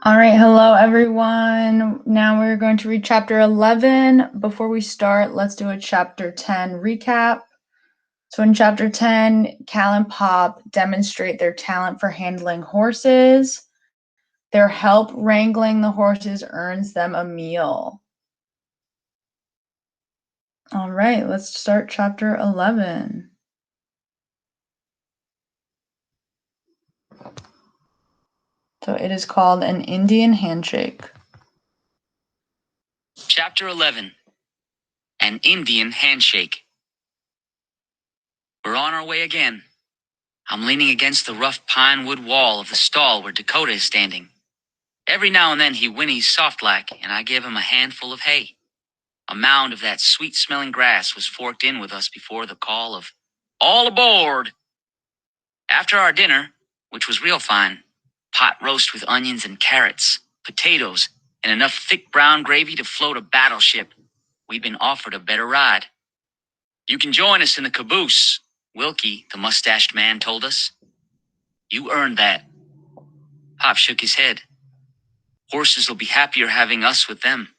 All right, hello everyone. Now we're going to read chapter 11. Before we start, let's do a chapter 10 recap. So in chapter 10, Cal and Pop demonstrate their talent for handling horses. Their help wrangling the horses earns them a meal. All right, let's start chapter 11. So it is called An Indian Handshake. Chapter 11. An Indian Handshake. We're on our way again. I'm leaning against the rough pine wood wall of the stall where Dakota is standing. Every now and then he whinnies soft-like, and I give him a handful of hay. A mound of that sweet-smelling grass was forked in with us before the call of, "All aboard!" After our dinner, which was real fine, pot roast with onions and carrots, potatoes, and enough thick brown gravy to float a battleship, we'd been offered a better ride. "You can join us in the caboose," Wilkie, the mustached man, told us. "You earned that." Pop shook his head. "Horses will be happier having us with them."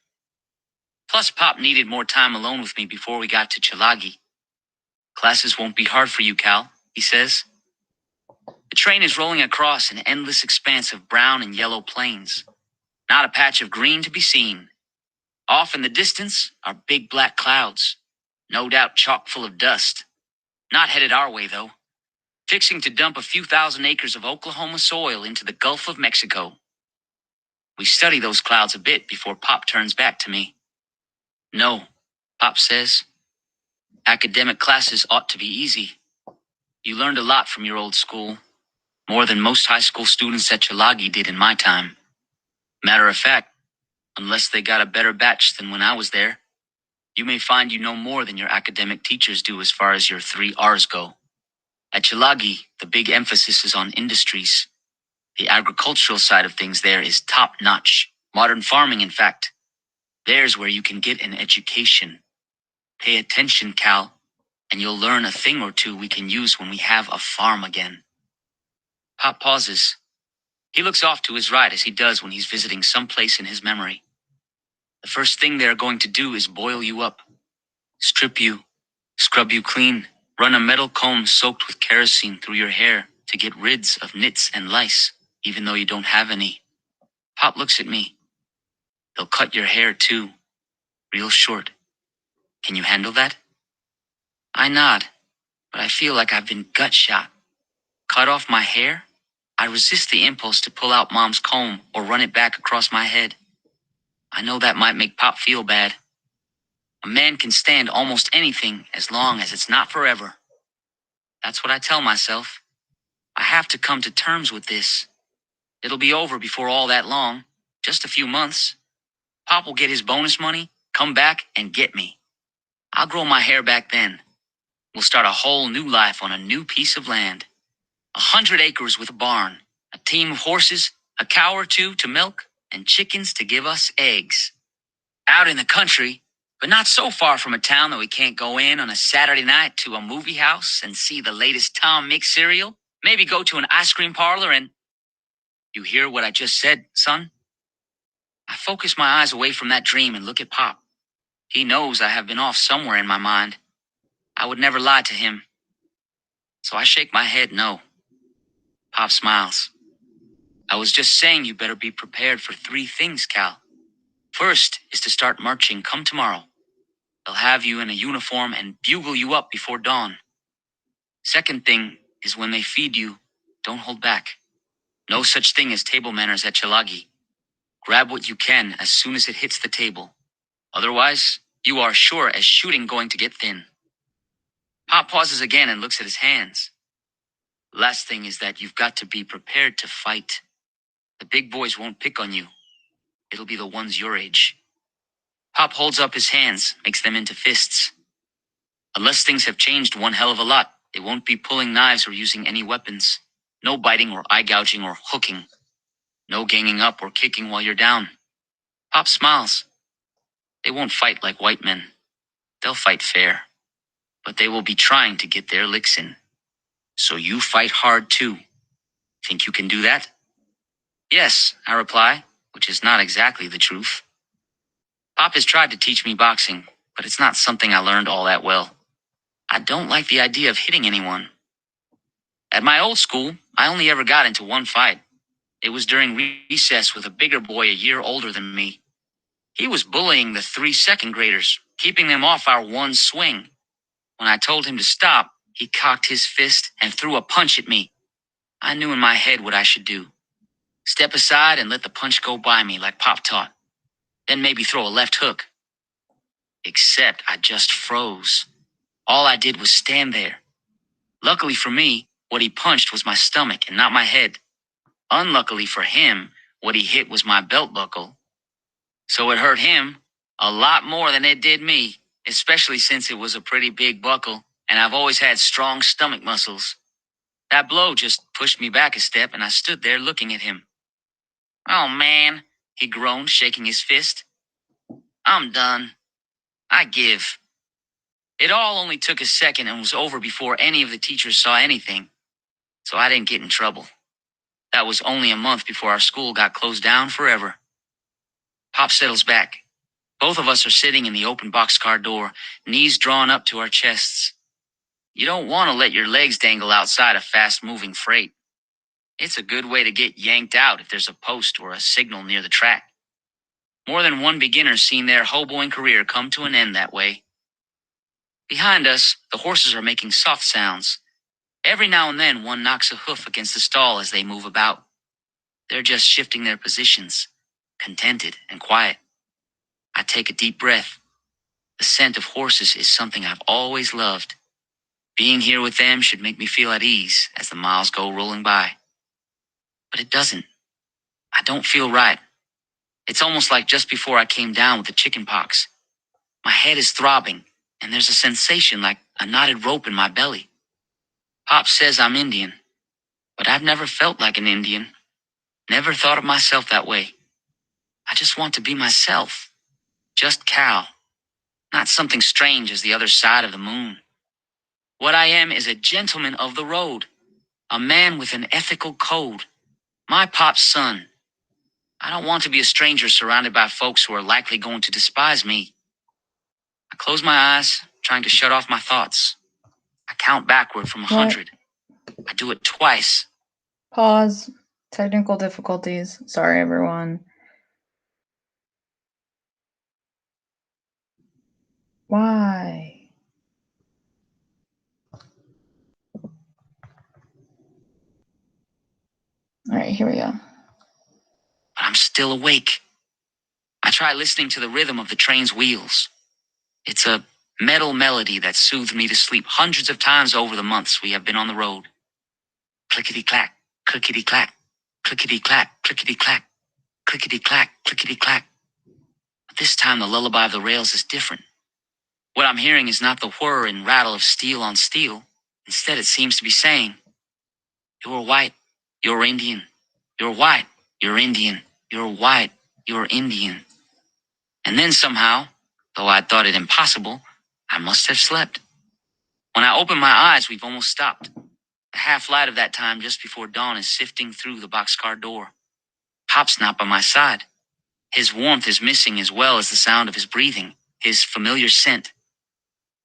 Plus, Pop needed more time alone with me before we got to Chalagi. "Classes won't be hard for you, Cal," he says. The train is rolling across an endless expanse of brown and yellow plains. Not a patch of green to be seen. Off in the distance are big black clouds, no doubt chock full of dust. Not headed our way, though. Fixing to dump a few thousand acres of Oklahoma soil into the Gulf of Mexico. We study those clouds a bit before Pop turns back to me. "No," Pop says. "Academic classes ought to be easy. You learned a lot from your old school. More than most high school students at Chalagi did in my time. Matter of fact, unless they got a better batch than when I was there, you may find you know more than your academic teachers do as far as your 3 R's go. At Chalagi, the big emphasis is on industries. The agricultural side of things there is top-notch. Modern farming, in fact. There's where you can get an education. Pay attention, Cal, and you'll learn a thing or two we can use when we have a farm again." Pop pauses. He looks off to his right as he does when he's visiting some place in his memory. "The first thing they're going to do is boil you up. Strip you, scrub you clean, run a metal comb soaked with kerosene through your hair to get rid of nits and lice, even though you don't have any." Pop looks at me. "They'll cut your hair too, real short. Can you handle that?" I nod, but I feel like I've been gut shot. Cut off my hair? I resist the impulse to pull out Mom's comb or run it back across my head. I know that might make Pop feel bad. A man can stand almost anything as long as it's not forever. That's what I tell myself. I have to come to terms with this. It'll be over before all that long, just a few months. Pop will get his bonus money, come back, and get me. I'll grow my hair back then. We'll start a whole new life on a new piece of land. 100 acres with a barn, a team of horses, a cow or two to milk, and chickens to give us eggs. Out in the country, but not so far from a town that we can't go in on a Saturday night to a movie house and see the latest Tom Mix cereal. Maybe go to an ice cream parlor and... You hear what I just said, son? I focus my eyes away from that dream and look at Pop. He knows I have been off somewhere in my mind. I would never lie to him. So I shake my head no. Pop smiles. "I was just saying you better be prepared for 3 things, Cal. First is to start marching come tomorrow. They'll have you in a uniform and bugle you up before dawn. Second thing is when they feed you, don't hold back. No such thing as table manners at Chalagi. Grab what you can as soon as it hits the table. Otherwise, you are sure as shooting going to get thin." Pop pauses again and looks at his hands. "Last thing is that you've got to be prepared to fight. The big boys won't pick on you. It'll be the ones your age." Pop holds up his hands, makes them into fists. "Unless things have changed one hell of a lot, they won't be pulling knives or using any weapons. No biting or eye gouging or hooking. No ganging up or kicking while you're down." Pop smiles. "They won't fight like white men. They'll fight fair. But they will be trying to get their licks in. So you fight hard too. Think you can do that?" "Yes," I reply. which is not exactly the truth. Pop has tried to teach me boxing, but it's not something I learned all that well. I don't like the idea of hitting anyone. At my old school, I only ever got into one fight. It was during recess with a bigger boy a year older than me. He was bullying the 3 second graders, keeping them off our one swing. When I told him to stop, he cocked his fist and threw a punch at me. I knew in my head what I should do. Step aside and let the punch go by me like Pop taught. Then maybe throw a left hook. Except I just froze. All I did was stand there. Luckily for me, what he punched was my stomach and not my head. Unluckily for him, what he hit was my belt buckle. So it hurt him a lot more than it did me, especially since it was a pretty big buckle, and I've always had strong stomach muscles. That blow just pushed me back a step, and I stood there looking at him. "Oh, man," he groaned, shaking his fist. "I'm done. I give." It all only took a second and was over before any of the teachers saw anything, so I didn't get in trouble. That was only a month before our school got closed down forever. Pop settles back. Both of us are sitting in the open boxcar door, knees drawn up to our chests. You don't want to let your legs dangle outside of fast-moving freight. It's a good way to get yanked out if there's a post or a signal near the track. More than one beginner's seen their hoboing career come to an end that way. Behind us, the horses are making soft sounds. Every now and then, one knocks a hoof against the stall as they move about. They're just shifting their positions, contented and quiet. I take a deep breath. The scent of horses is something I've always loved. Being here with them should make me feel at ease as the miles go rolling by. But it doesn't. I don't feel right. It's almost like just before I came down with the chicken pox. My head is throbbing, and there's a sensation like a knotted rope in my belly. Pop says I'm Indian, but I've never felt like an Indian. Never thought of myself that way. I just want to be myself. Just Cal. Not something strange as the other side of the moon. What I am is a gentleman of the road. A man with an ethical code. My Pop's son. I don't want to be a stranger surrounded by folks who are likely going to despise me. I close my eyes, trying to shut off my thoughts. I count backward from 100. I do it twice. Pause. Technical difficulties. Sorry, everyone. Why? All right, here we go. But I'm still awake. I try listening to the rhythm of the train's wheels. It's a metal melody that soothed me to sleep hundreds of times over the months we have been on the road. Clickety-clack, clickety-clack, clickety-clack, clickety-clack, clickety-clack, clickety-clack. But this time the lullaby of the rails is different. What I'm hearing is not the whir and rattle of steel on steel. Instead, it seems to be saying, "You're white, you're Indian. You're white, you're Indian. You're white, you're Indian." And then somehow, though I thought it impossible, I must have slept. When I open my eyes, we've almost stopped. The half light of that time just before dawn is sifting through the boxcar door. Pop's not by my side. His warmth is missing as well as the sound of his breathing, his familiar scent.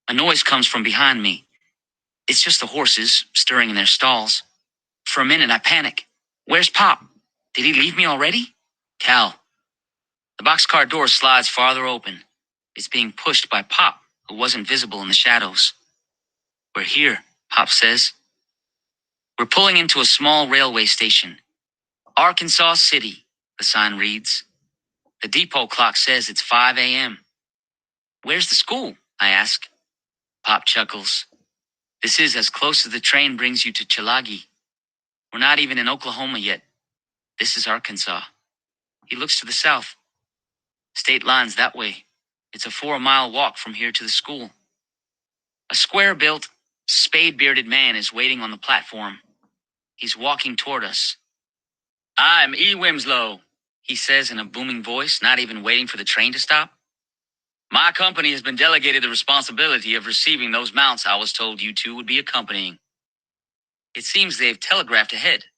A noise comes from behind me. It's just the horses stirring in their stalls. For a minute, I panic. Where's Pop? Did he leave me already? Cal. The boxcar door slides farther open. It's being pushed by Pop, who wasn't visible in the shadows. "We're here," Pop says. We're pulling into a small railway station. Arkansas City, the sign reads. The depot clock says it's 5 a.m. "Where's the school?" I ask. Pop chuckles. "This is as close as the train brings you to Chilagi. We're not even in Oklahoma yet. This is Arkansas." He looks to the south. "State line's that way. It's a 4-mile walk from here to the school." A square-built, spade-bearded man is waiting on the platform. He's walking toward us. "I'm E. Wimslow," he says in a booming voice, not even waiting for the train to stop. "My company has been delegated the responsibility of receiving those mounts I was told you two would be accompanying." It seems they've telegraphed ahead.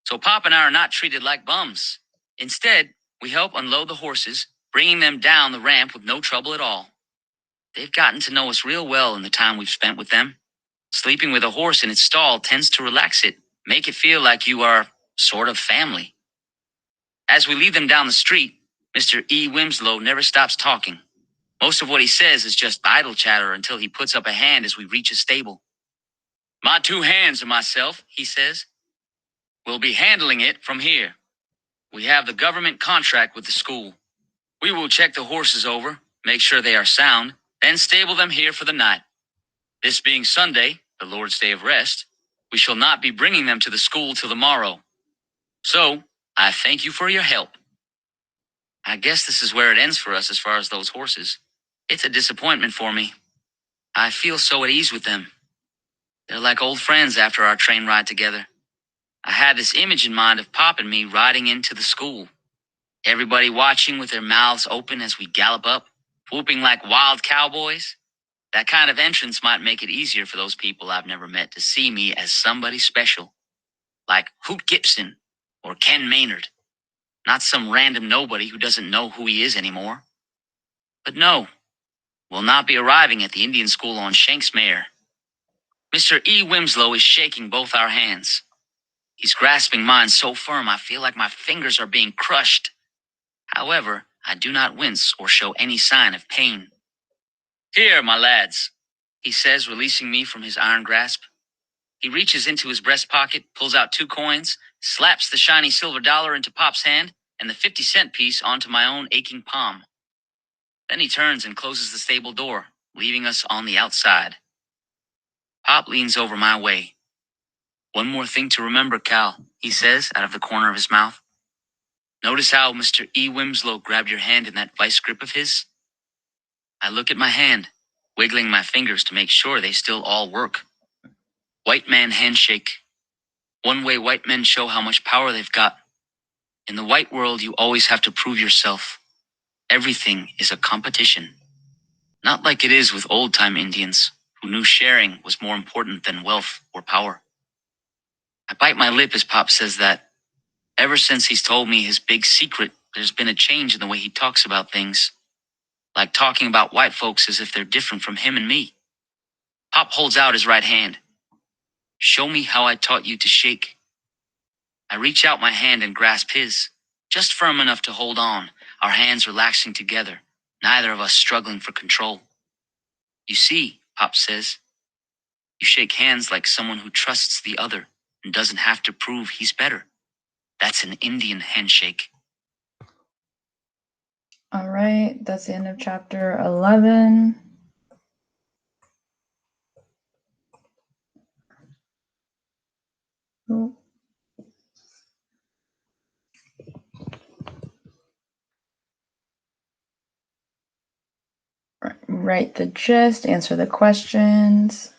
So Pop and I are not treated like bums. Instead, We help unload the horses, bringing them down the ramp with no trouble at all. They've gotten to know us real well in the time we've spent with them. Sleeping with a horse in its stall tends to relax it, make it feel like you are sort of family. As we lead them down the street, Mr. E. Wimslow never stops talking. Most of what he says is just idle chatter until he puts up a hand as we reach a stable. My 2 hands and myself, he says, will be handling it from here. We have the government contract with the school. We will check the horses over, make sure they are sound, then stable them here for the night. This being Sunday, the Lord's day of rest, we shall not be bringing them to the school till the morrow. So, I thank you for your help. I guess this is where it ends for us as far as those horses. It's a disappointment for me. I feel so at ease with them. They're like old friends after our train ride together. I had this image in mind of Pop and me riding into the school. Everybody watching with their mouths open as we gallop up, whooping like wild cowboys. That kind of entrance might make it easier for those people I've never met to see me as somebody special. Like Hoot Gibson or Ken Maynard. Not some random nobody who doesn't know who he is anymore. But no, we'll not be arriving at the Indian school on Shanks Mare. Mr. E. Wimslow is shaking both our hands. He's grasping mine so firm I feel like my fingers are being crushed. However, I do not wince or show any sign of pain. Here, my lads, he says, releasing me from his iron grasp. He reaches into his breast pocket, pulls out 2 coins, slaps the shiny silver dollar into Pop's hand, and the 50-cent piece onto my own aching palm. Then he turns and closes the stable door, leaving us on the outside. Pop leans over my way. One more thing to remember, Cal, he says out of the corner of his mouth. Notice how Mr. E. Wimslow grabbed your hand in that vice grip of his? I look at my hand, wiggling my fingers to make sure they still all work. White man handshake. One way white men show how much power they've got. In the white world, you always have to prove yourself. Everything is a competition. Not like it is with old-time Indians, who knew sharing was more important than wealth or power. I bite my lip as Pop says that. Ever since he's told me his big secret, there's been a change in the way he talks about things. Like talking about white folks as if they're different from him and me. Pop holds out his right hand. Show me how I taught you to shake. I reach out my hand and grasp his, just firm enough to hold on, our hands relaxing together, neither of us struggling for control. You see, Pop says, you shake hands like someone who trusts the other and doesn't have to prove he's better. That's an Indian handshake. All right, that's the end of chapter 11. Oh. Write the gist, answer the questions.